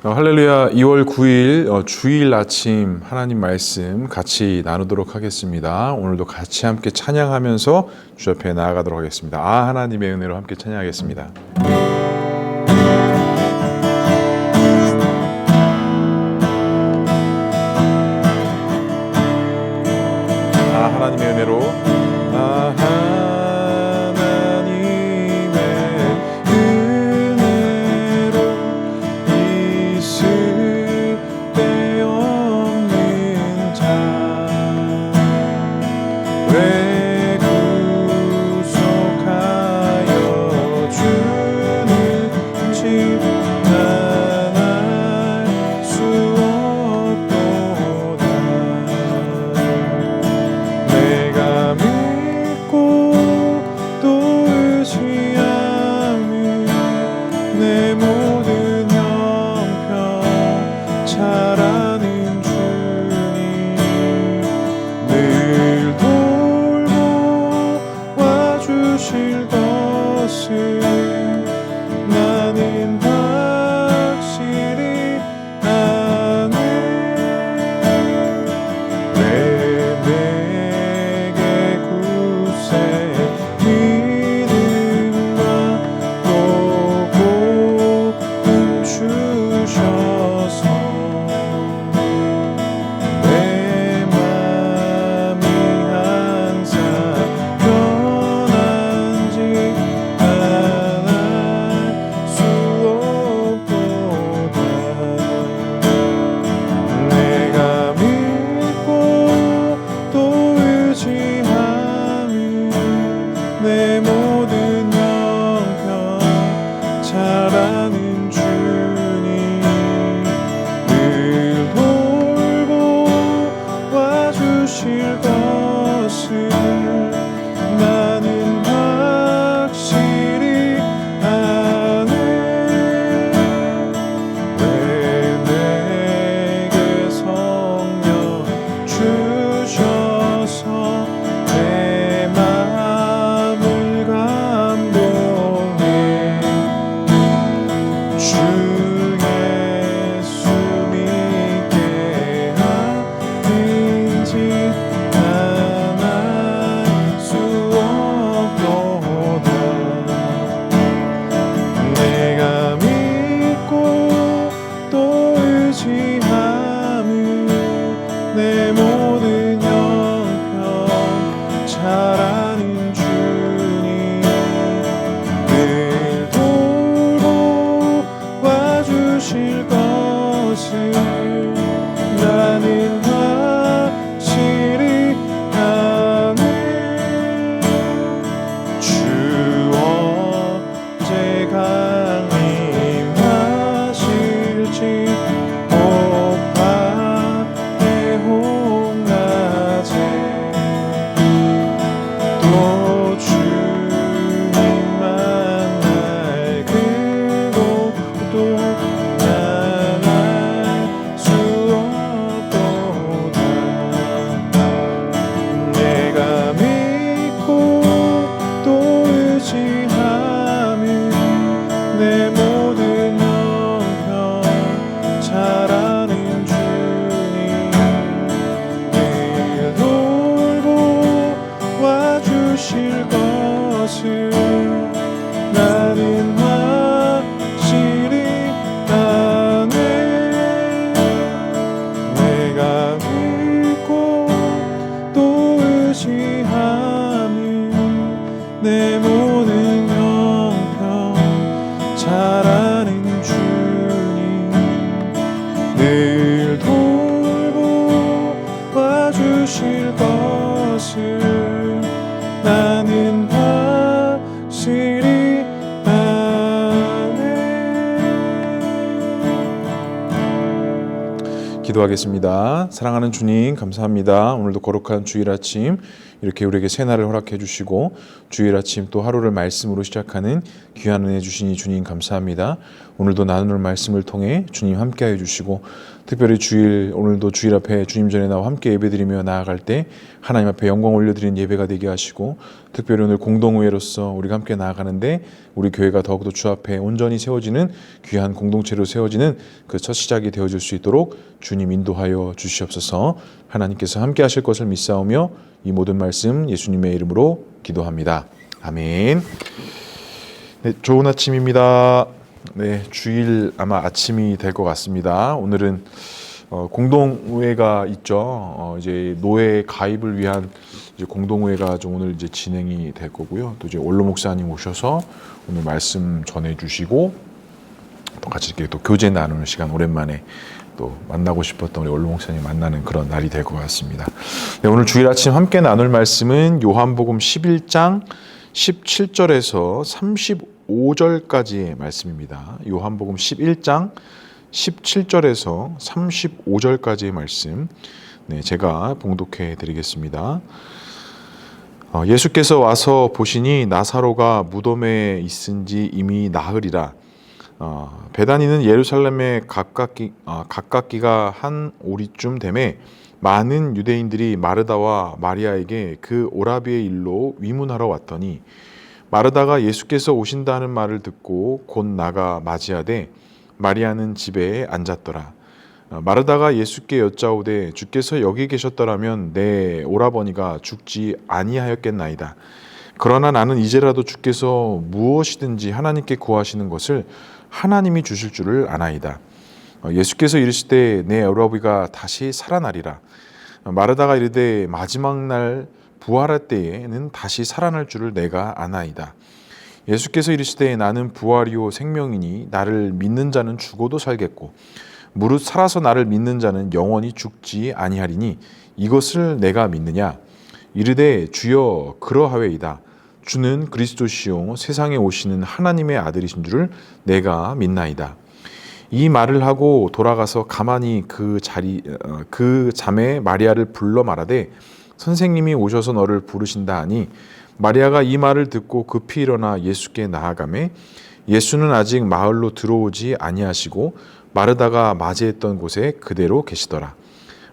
할렐루야. 2월 9일 주일 아침 하나님 말씀 같이 나누도록 하겠습니다. 오늘도 같이 함께 찬양하면서 주 앞에 나아가도록 하겠습니다. 하나님의 은혜로 함께 찬양하겠습니다. 하나님의 은혜로 기도하겠습니다. 사랑하는 주님 감사합니다. 오늘도 거룩한 주일 아침 이렇게 우리에게 새날을 허락해 주시고 주일 아침 또 하루를 말씀으로 시작하는 귀한 은혜 주시니 주님 감사합니다. 오늘도 나눌 말씀을 통해 주님 함께하여 주시고 특별히 오늘도 주일 앞에 주님 전에 나와 함께 예배드리며 나아갈 때 하나님 앞에 영광 올려드리는 예배가 되게 하시고 특별히 오늘 공동의회로서 우리가 함께 나아가는데 우리 교회가 더욱더 주 앞에 온전히 세워지는 귀한 공동체로 세워지는 그 첫 시작이 되어질 수 있도록 주님 인도하여 주시옵소서. 하나님께서 함께 하실 것을 믿사오며 이 모든 말씀 예수님의 이름으로 기도합니다. 아멘. 네, 좋은 아침입니다. 네, 주일 아마 아침이 될 것 같습니다. 오늘은 공동회가 있죠. 이제 노예 가입을 위한 이제 공동회가 좀 오늘 이제 진행이 될 거고요. 또 이제 원로 목사님 오셔서 오늘 말씀 전해주시고 또 같이 이렇게 또 교제 나누는 시간 오랜만에 또 만나고 싶었던 우리 원로 목사님 만나는 그런 날이 될 것 같습니다. 네, 오늘 주일 아침 함께 나눌 말씀은 요한복음 11장 17절에서 35절까지의 말씀입니다. 요한복음 11장 17절에서 35절까지의 말씀, 네, 제가 봉독해 드리겠습니다. 예수께서 와서 보시니 나사로가 무덤에 있은지 이미 나흘이라. 베다니는 예루살렘에 가깝기가 한 오리쯤 되매 많은 유대인들이 마르다와 마리아에게 그 오라비의 일로 위문하러 왔더니 마르다가 예수께서 오신다는 말을 듣고 곧 나가 맞이하되 마리아는 집에 앉았더라. 마르다가 예수께 여짜오되 주께서 여기 계셨더라면 내 오라버니가 죽지 아니하였겠나이다. 그러나 나는 이제라도 주께서 무엇이든지 하나님께 구하시는 것을 하나님이 주실 줄을 아나이다. 예수께서 이르시되 내 오라버니가 다시 살아나리라. 마르다가 이르되 마지막 날 부활할 때에는 다시 살아날 줄을 내가 아나이다. 예수께서 이르시되 나는 부활이요 생명이니 나를 믿는 자는 죽어도 살겠고 무릇 살아서 나를 믿는 자는 영원히 죽지 아니하리니 이것을 내가 믿느냐. 이르되 주여 그러하외이다. 주는 그리스도시요 세상에 오시는 하나님의 아들이신 줄을 내가 믿나이다. 이 말을 하고 돌아가서 가만히 그 자매 마리아를 불러 말하되 선생님이 오셔서 너를 부르신다 하니 마리아가 이 말을 듣고 급히 일어나 예수께 나아가매 예수는 아직 마을로 들어오지 아니하시고 마르다가 맞이했던 곳에 그대로 계시더라.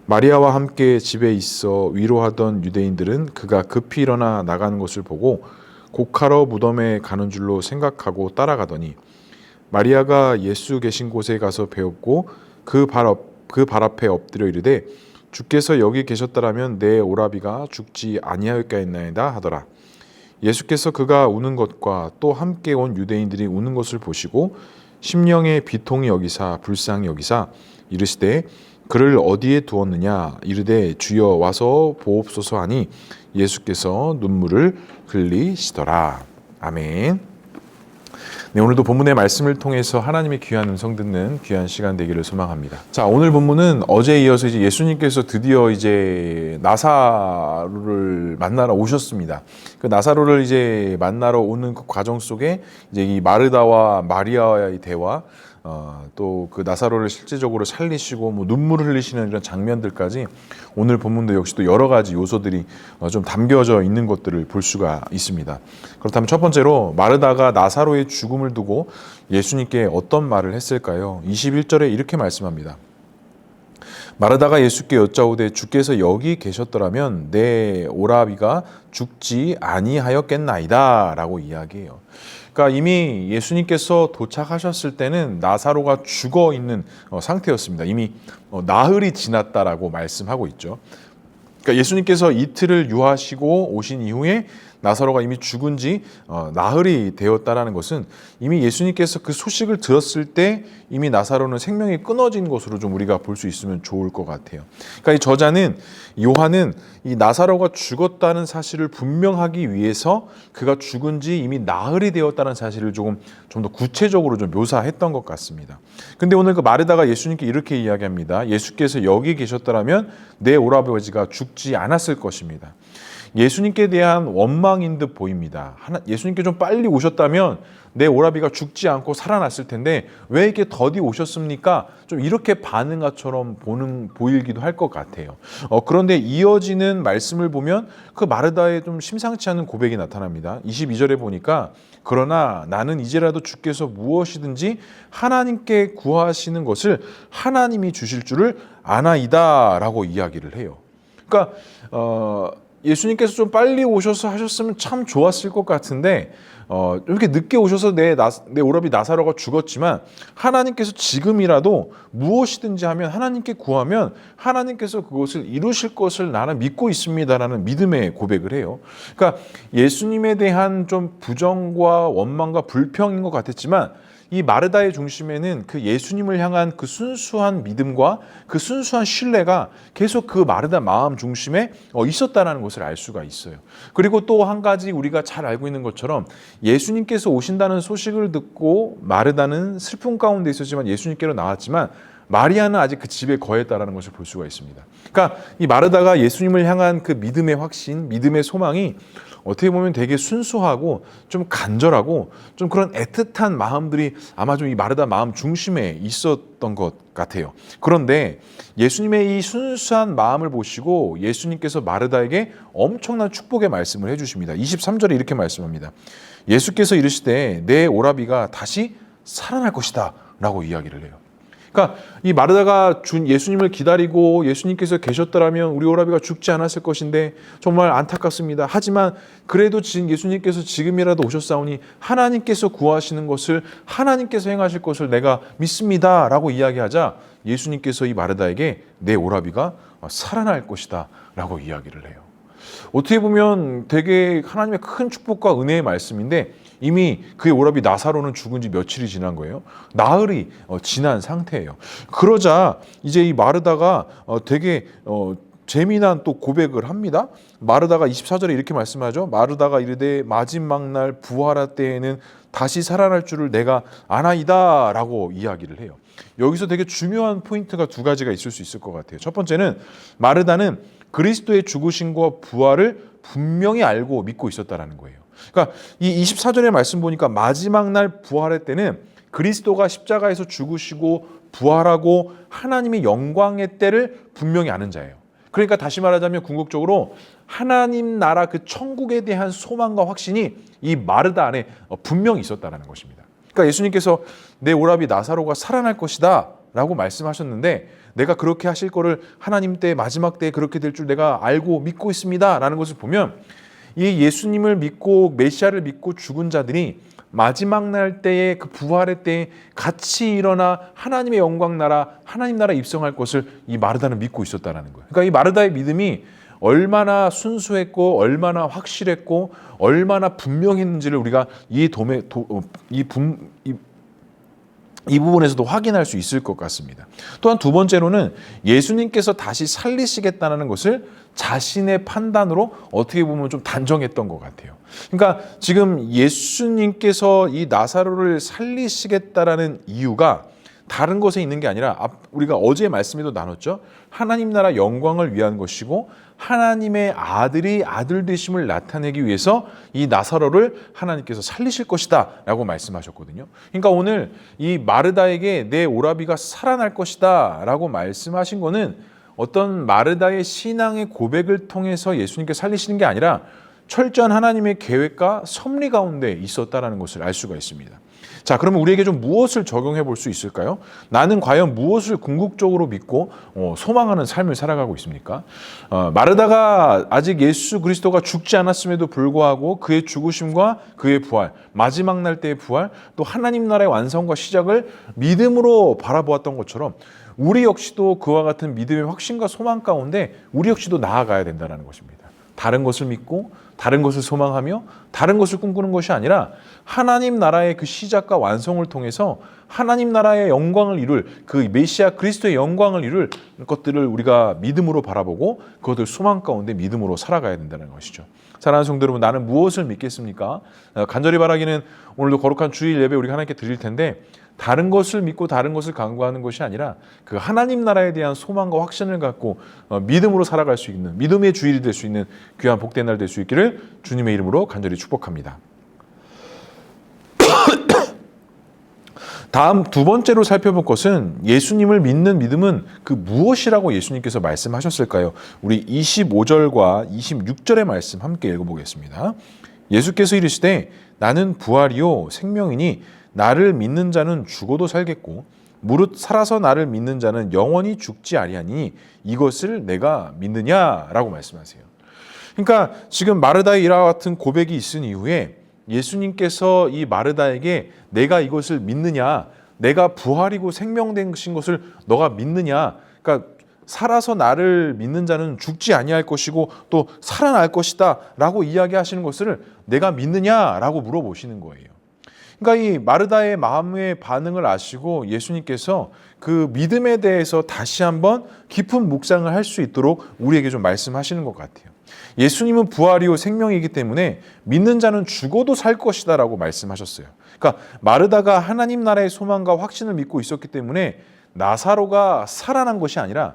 마리아와 함께 집에 있어 위로하던 유대인들은 그가 급히 일어나 나가는 것을 보고 곡하러 무덤에 가는 줄로 생각하고 따라가더니 마리아가 예수 계신 곳에 가서 배웠고 그 발 앞에 엎드려 이르되 주께서 여기 계셨더라면 내 오라비가 죽지 아니하였겠나이다 하더라. 예수께서 그가 우는 것과 또 함께 온 유대인들이 우는 것을 보시고 심령의 비통이 여기사 불쌍히 여기사 이르시되 그를 어디에 두었느냐. 이르되 주여 와서 보옵소서 하니 예수께서 눈물을 흘리시더라. 아멘. 네, 오늘도 본문의 말씀을 통해서 하나님의 귀한 음성 듣는 귀한 시간 되기를 소망합니다. 자, 오늘 본문은 어제에 이어서 이제 예수님께서 드디어 이제 나사로를 만나러 오셨습니다. 그 나사로를 이제 만나러 오는 그 과정 속에 이제 이 마르다와 마리아의 대화, 또 그 나사로를 실제적으로 살리시고 뭐 눈물을 흘리시는 이런 장면들까지 오늘 본문도 역시 또 여러 가지 요소들이 좀 담겨져 있는 것들을 볼 수가 있습니다. 그렇다면 첫 번째로 마르다가 나사로의 죽음을 두고 예수님께 어떤 말을 했을까요? 21절에 이렇게 말씀합니다. 마르다가 예수께 여짜오되 주께서 여기 계셨더라면 내 오라비가 죽지 아니하였겠나이다 라고 이야기해요. 그러니까 이미 예수님께서 도착하셨을 때는 나사로가 죽어 있는 상태였습니다. 이미 나흘이 지났다라고 말씀하고 있죠. 그러니까 예수님께서 이틀을 유하시고 오신 이후에 나사로가 이미 죽은 지 나흘이 되었다라는 것은 이미 예수님께서 그 소식을 들었을 때 이미 나사로는 생명이 끊어진 것으로 좀 우리가 볼 수 있으면 좋을 것 같아요. 그러니까 이 저자는 요한은 이 나사로가 죽었다는 사실을 분명하기 위해서 그가 죽은 지 이미 나흘이 되었다는 사실을 좀 더 구체적으로 좀 묘사했던 것 같습니다. 근데 오늘 그 마르다가 예수님께 이렇게 이야기합니다. 예수께서 여기 계셨더라면 내 오라버니가 죽지 않았을 것입니다. 예수님께 대한 원망인 듯 보입니다. 예수님께 좀 빨리 오셨다면 내 오라비가 죽지 않고 살아났을 텐데 왜 이렇게 더디 오셨습니까? 좀 이렇게 반응한 것처럼 보이기도 할 것 같아요. 그런데 이어지는 말씀을 보면 그 마르다의 좀 심상치 않은 고백이 나타납니다. 22절에 보니까 그러나 나는 이제라도 주께서 무엇이든지 하나님께 구하시는 것을 하나님이 주실 줄을 아나이다 라고 이야기를 해요. 그러니까 예수님께서 좀 빨리 오셔서 하셨으면 참 좋았을 것 같은데 이렇게 늦게 오셔서 내 오라비 나사로가 죽었지만 하나님께서 지금이라도 무엇이든지 하면 하나님께 구하면 하나님께서 그것을 이루실 것을 나는 믿고 있습니다라는 믿음의 고백을 해요. 그러니까 예수님에 대한 좀 부정과 원망과 불평인 것 같았지만 이 마르다의 중심에는 그 예수님을 향한 그 순수한 믿음과 그 순수한 신뢰가 계속 그 마르다 마음 중심에 있었다는 것을 알 수가 있어요. 그리고 또 한 가지 우리가 잘 알고 있는 것처럼 예수님께서 오신다는 소식을 듣고 마르다는 슬픔 가운데 있었지만 예수님께로 나왔지만 마리아는 아직 그 집에 거했다라는 것을 볼 수가 있습니다. 그러니까 이 마르다가 예수님을 향한 그 믿음의 확신, 믿음의 소망이 어떻게 보면 되게 순수하고 좀 간절하고 좀 그런 애틋한 마음들이 아마 좀 이 마르다 마음 중심에 있었던 것 같아요. 그런데 예수님의 이 순수한 마음을 보시고 예수님께서 마르다에게 엄청난 축복의 말씀을 해주십니다. 23절에 이렇게 말씀합니다. 예수께서 이르시되 내 오라비가 다시 살아날 것이다 라고 이야기를 해요. 그러니까 이 마르다가 예수님을 기다리고 예수님께서 계셨더라면 우리 오라비가 죽지 않았을 것인데 정말 안타깝습니다. 하지만 그래도 예수님께서 지금이라도 오셨사오니 하나님께서 구하시는 것을 하나님께서 행하실 것을 내가 믿습니다 라고 이야기하자 예수님께서 이 마르다에게 내 오라비가 살아날 것이다 라고 이야기를 해요. 어떻게 보면 되게 하나님의 큰 축복과 은혜의 말씀인데 이미 그의 오라비 나사로는 죽은 지 며칠이 지난 거예요. 나흘이 지난 상태예요. 그러자 이제 이 마르다가 되게 재미난 또 고백을 합니다. 마르다가 24절에 이렇게 말씀하죠. 마르다가 이르되 마지막 날 부활할 때에는 다시 살아날 줄을 내가 아나이다 라고 이야기를 해요. 여기서 되게 중요한 포인트가 두 가지가 있을 수 있을 것 같아요. 첫 번째는 마르다는 그리스도의 죽으심과 부활을 분명히 알고 믿고 있었다라는 거예요. 그러니까 이 24절의 말씀 보니까 마지막 날 부활할 때는 그리스도가 십자가에서 죽으시고 부활하고 하나님의 영광의 때를 분명히 아는 자예요. 그러니까 다시 말하자면 궁극적으로 하나님 나라 그 천국에 대한 소망과 확신이 이 마르다 안에 분명히 있었다는 것입니다. 그러니까 예수님께서 내 오라비 나사로가 살아날 것이다 라고 말씀하셨는데 내가 그렇게 하실 거를 하나님 때 마지막 때에 그렇게 될 줄 내가 알고 믿고 있습니다 라는 것을 보면 이 예수님을 믿고 메시아를 믿고 죽은 자들이 마지막 날 때에 그 부활의 때에 같이 일어나 하나님의 영광 나라 하나님 나라에 입성할 것을 이 마르다는 믿고 있었다는 거예요. 그러니까 이 마르다의 믿음이 얼마나 순수했고 얼마나 확실했고 얼마나 분명했는지를 우리가 이 부분에서도 확인할 수 있을 것 같습니다. 또한 두 번째로는 예수님께서 다시 살리시겠다는 것을 자신의 판단으로 어떻게 보면 좀 단정했던 것 같아요. 그러니까 지금 예수님께서 이 나사로를 살리시겠다라는 이유가 다른 것에 있는 게 아니라 우리가 어제 말씀에도 나눴죠. 하나님 나라 영광을 위한 것이고 하나님의 아들이 아들 되심을 나타내기 위해서 이 나사로를 하나님께서 살리실 것이다 라고 말씀하셨거든요. 그러니까 오늘 이 마르다에게 내 오라비가 살아날 것이다 라고 말씀하신 거는 어떤 마르다의 신앙의 고백을 통해서 예수님께 살리시는 게 아니라 철저한 하나님의 계획과 섭리 가운데 있었다라는 것을 알 수가 있습니다. 자, 그러면 우리에게 좀 무엇을 적용해 볼 수 있을까요? 나는 과연 무엇을 궁극적으로 믿고 소망하는 삶을 살아가고 있습니까? 마르다가 아직 예수 그리스도가 죽지 않았음에도 불구하고 그의 죽으심과 그의 부활, 마지막 날 때의 부활, 또 하나님 나라의 완성과 시작을 믿음으로 바라보았던 것처럼 우리 역시도 그와 같은 믿음의 확신과 소망 가운데 우리 역시도 나아가야 된다는 것입니다. 다른 것을 믿고 다른 것을 소망하며 다른 것을 꿈꾸는 것이 아니라 하나님 나라의 그 시작과 완성을 통해서 하나님 나라의 영광을 이룰 그 메시아 그리스도의 영광을 이룰 것들을 우리가 믿음으로 바라보고 그것을 소망 가운데 믿음으로 살아가야 된다는 것이죠. 사랑하는 성도 여러분, 나는 무엇을 믿겠습니까? 간절히 바라기는 오늘도 거룩한 주일 예배 우리가 하나님께 드릴 텐데 다른 것을 믿고 다른 것을 강구하는 것이 아니라 그 하나님 나라에 대한 소망과 확신을 갖고 믿음으로 살아갈 수 있는, 믿음의 주일이 될 수 있는 귀한 복된 날 될 수 있기를 주님의 이름으로 간절히 축복합니다. 다음 두 번째로 살펴볼 것은 예수님을 믿는 믿음은 그 무엇이라고 예수님께서 말씀하셨을까요? 우리 25절과 26절의 말씀 함께 읽어보겠습니다. 예수께서 이르시되 나는 부활이요 생명이니 나를 믿는 자는 죽어도 살겠고 무릇 살아서 나를 믿는 자는 영원히 죽지 아니하니 이것을 내가 믿느냐라고 말씀하세요. 그러니까 지금 마르다의 이와 같은 고백이 있은 이후에 예수님께서 이 마르다에게 내가 이것을 믿느냐, 내가 부활이고 생명되신 것을 너가 믿느냐, 그러니까 살아서 나를 믿는 자는 죽지 아니할 것이고 또 살아날 것이다 라고 이야기하시는 것을 내가 믿느냐라고 물어보시는 거예요. 그러니까 이 마르다의 마음의 반응을 아시고 예수님께서 그 믿음에 대해서 다시 한번 깊은 묵상을 할 수 있도록 우리에게 좀 말씀하시는 것 같아요. 예수님은 부활이요 생명이기 때문에 믿는 자는 죽어도 살 것이다 라고 말씀하셨어요. 그러니까 마르다가 하나님 나라의 소망과 확신을 믿고 있었기 때문에 나사로가 살아난 것이 아니라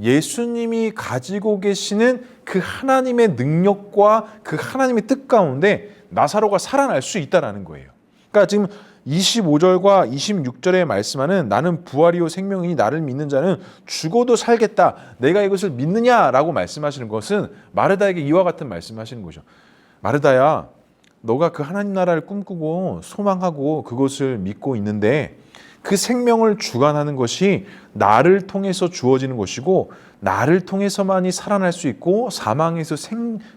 예수님이 가지고 계시는 그 하나님의 능력과 그 하나님의 뜻 가운데 나사로가 살아날 수 있다는 거예요. 그러니까 지금 25절과 26절에 말씀하는 나는 부활이요 생명이니 나를 믿는 자는 죽어도 살겠다. 내가 이것을 믿느냐라고 말씀하시는 것은 마르다에게 이와 같은 말씀하시는 거죠. 마르다야, 너가 그 하나님 나라를 꿈꾸고 소망하고 그것을 믿고 있는데 그 생명을 주관하는 것이 나를 통해서 주어지는 것이고 나를 통해서만이 살아날 수 있고 사망에서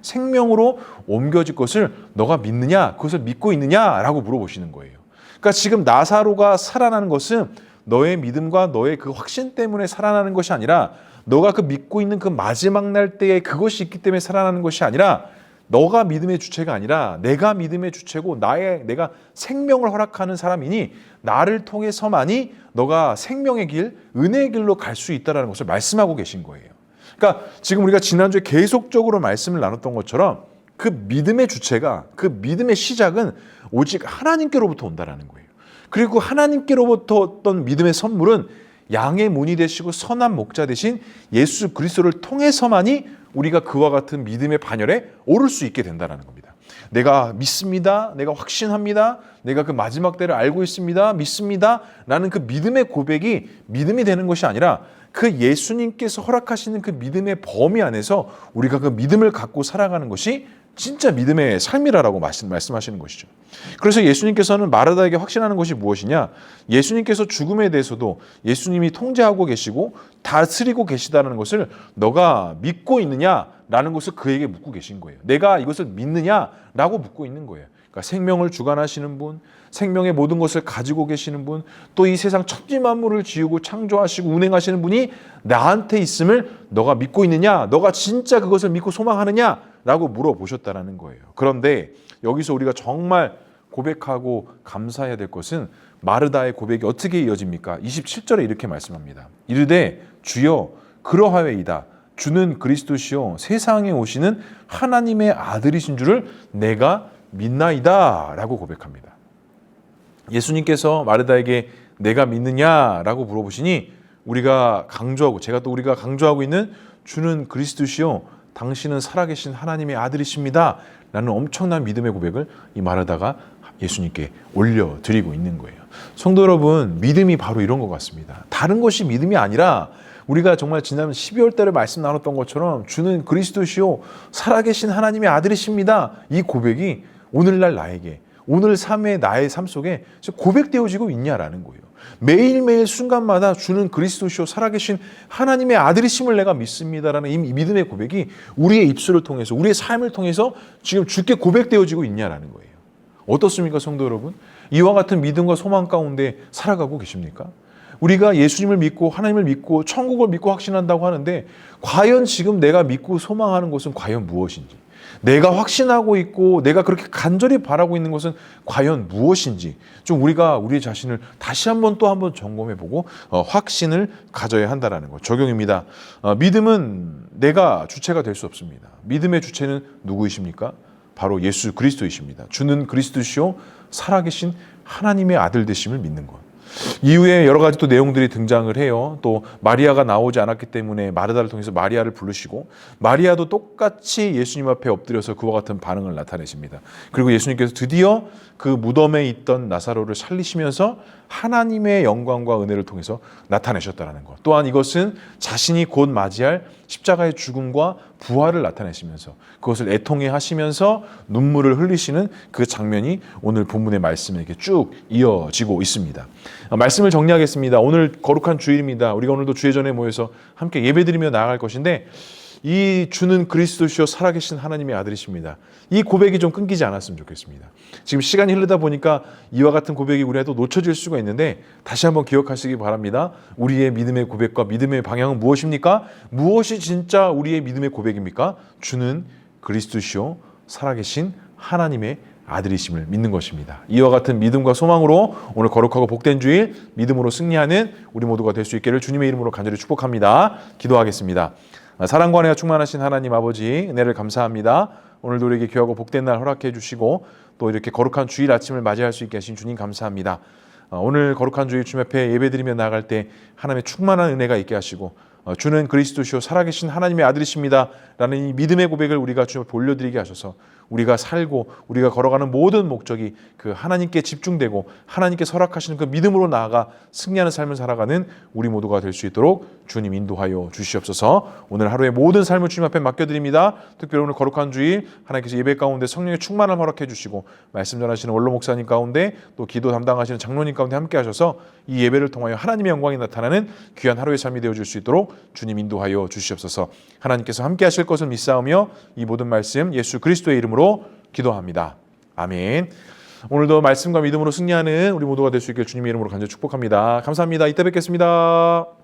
생명으로 옮겨질 것을 너가 믿느냐? 그것을 믿고 있느냐라고 물어보시는 거예요. 그러니까 지금 나사로가 살아나는 것은 너의 믿음과 너의 그 확신 때문에 살아나는 것이 아니라 너가 그 믿고 있는 그 마지막 날 때에 그것이 있기 때문에 살아나는 것이 아니라 너가 믿음의 주체가 아니라 내가 믿음의 주체고 내가 생명을 허락하는 사람이니 나를 통해서만이 너가 생명의 길, 은혜의 길로 갈 수 있다는 것을 말씀하고 계신 거예요. 그러니까 지금 우리가 지난주에 계속적으로 말씀을 나눴던 것처럼 그 믿음의 주체가, 그 믿음의 시작은 오직 하나님께로부터 온다라는 거예요. 그리고 하나님께로부터 어떤 믿음의 선물은 양의 문이 되시고 선한 목자 되신 예수 그리스도를 통해서만이 우리가 그와 같은 믿음의 반열에 오를 수 있게 된다는 겁니다. 내가 믿습니다. 내가 확신합니다. 내가 그 마지막 때를 알고 있습니다. 믿습니다. 라는 그 믿음의 고백이 믿음이 되는 것이 아니라 그 예수님께서 허락하시는 그 믿음의 범위 안에서 우리가 그 믿음을 갖고 살아가는 것이 진짜 믿음의 삶이라고 말씀하시는 것이죠. 그래서 예수님께서는 마르다에게 확신하는 것이 무엇이냐? 예수님께서 죽음에 대해서도 예수님이 통제하고 계시고 다스리고 계시다는 것을 너가 믿고 있느냐라는 것을 그에게 묻고 계신 거예요. 내가 이것을 믿느냐라고 묻고 있는 거예요. 그러니까 생명을 주관하시는 분, 생명의 모든 것을 가지고 계시는 분, 또 이 세상 천지 만물을 지으고 창조하시고 운행하시는 분이 나한테 있음을 너가 믿고 있느냐? 너가 진짜 그것을 믿고 소망하느냐? 라고 물어보셨다는 거예요. 그런데 여기서 우리가 정말 고백하고 감사해야 될 것은 마르다의 고백이 어떻게 이어집니까? 27절에 이렇게 말씀합니다. 이르되 주여 그러하외이다. 주는 그리스도시요 세상에 오시는 하나님의 아들이신 줄을 내가 믿나이다 라고 고백합니다. 예수님께서 마르다에게 내가 믿느냐라고 물어보시니 우리가 강조하고 있는 주는 그리스도시요 당신은 살아계신 하나님의 아들이십니다 라는 엄청난 믿음의 고백을 이 마르다가 예수님께 올려드리고 있는 거예요. 성도 여러분, 믿음이 바로 이런 것 같습니다. 다른 것이 믿음이 아니라 우리가 정말 지난 12월 달에 말씀 나눴던 것처럼 주는 그리스도시요 살아계신 하나님의 아들이십니다. 이 고백이 오늘날 나에게, 오늘 삶의 나의 삶 속에 고백되어지고 있냐라는 거예요. 매일매일 순간마다 주는 그리스도시요 살아계신 하나님의 아들이심을 내가 믿습니다라는 이 믿음의 고백이 우리의 입술을 통해서, 우리의 삶을 통해서 지금 주께 고백되어지고 있냐라는 거예요. 어떻습니까, 성도 여러분? 이와 같은 믿음과 소망 가운데 살아가고 계십니까? 우리가 예수님을 믿고 하나님을 믿고 천국을 믿고 확신한다고 하는데 과연 지금 내가 믿고 소망하는 것은 과연 무엇인지, 내가 확신하고 있고 내가 그렇게 간절히 바라고 있는 것은 과연 무엇인지 좀 우리가 우리 자신을 다시 한번 또 한번 점검해보고 확신을 가져야 한다는 것. 적용입니다. 믿음은 내가 주체가 될 수 없습니다. 믿음의 주체는 누구이십니까? 바로 예수 그리스도이십니다. 주는 그리스도시요 살아계신 하나님의 아들 되심을 믿는 것. 이후에 여러 가지 또 내용들이 등장을 해요. 또 마리아가 나오지 않았기 때문에 마르다를 통해서 마리아를 부르시고, 마리아도 똑같이 예수님 앞에 엎드려서 그와 같은 반응을 나타내십니다. 그리고 예수님께서 드디어 그 무덤에 있던 나사로를 살리시면서 하나님의 영광과 은혜를 통해서 나타내셨다는 것. 또한 이것은 자신이 곧 맞이할 십자가의 죽음과 부활을 나타내시면서 그것을 애통해 하시면서 눈물을 흘리시는 그 장면이 오늘 본문의 말씀에 이렇게 쭉 이어지고 있습니다. 말씀을 정리하겠습니다. 오늘 거룩한 주일입니다. 우리가 오늘도 주의 전에 모여서 함께 예배드리며 나아갈 것인데, 이 주는 그리스도시요 살아계신 하나님의 아들이십니다. 이 고백이 좀 끊기지 않았으면 좋겠습니다. 지금 시간이 흐르다 보니까 이와 같은 고백이 우리한테 놓쳐질 수가 있는데, 다시 한번 기억하시기 바랍니다. 우리의 믿음의 고백과 믿음의 방향은 무엇입니까? 무엇이 진짜 우리의 믿음의 고백입니까? 주는 그리스도시요 살아계신 하나님의 아들이심을 믿는 것입니다. 이와 같은 믿음과 소망으로 오늘 거룩하고 복된 주일 믿음으로 승리하는 우리 모두가 될 수 있기를 주님의 이름으로 간절히 축복합니다. 기도하겠습니다. 사랑과 은혜가 충만하신 하나님 아버지, 은혜를 감사합니다. 오늘도 우리에게 귀하고 복된 날 허락해 주시고 또 이렇게 거룩한 주일 아침을 맞이할 수 있게 하신 주님 감사합니다. 오늘 거룩한 주일 주님 앞에 예배드리며 나아갈 때 하나님의 충만한 은혜가 있게 하시고, 주는 그리스도시요 살아계신 하나님의 아들이십니다 라는 이 믿음의 고백을 우리가 주님 앞에 올려드리게 하셔서 우리가 살고 우리가 걸어가는 모든 목적이 그 하나님께 집중되고 하나님께 허락하시는 그 믿음으로 나아가 승리하는 삶을 살아가는 우리 모두가 될 수 있도록 주님 인도하여 주시옵소서. 오늘 하루의 모든 삶을 주님 앞에 맡겨드립니다. 특별히 오늘 거룩한 주일 하나님께서 예배 가운데 성령의 충만을 허락해 주시고, 말씀 전하시는 원로 목사님 가운데 또 기도 담당하시는 장로님 가운데 함께 하셔서 이 예배를 통하여 하나님의 영광이 나타나는 귀한 하루의 삶이 되어줄 수 있도록 주님 인도하여 주시옵소서. 하나님께서 함께 하실 것을 믿사오며 이 모든 말씀 예수 그리스도의 이름으로 기도합니다. 아멘. 오늘도 말씀과 믿음으로 승리하는 우리 모두가 될 수 있게 주님의 이름으로 간절히 축복합니다. 감사합니다. 이따 뵙겠습니다.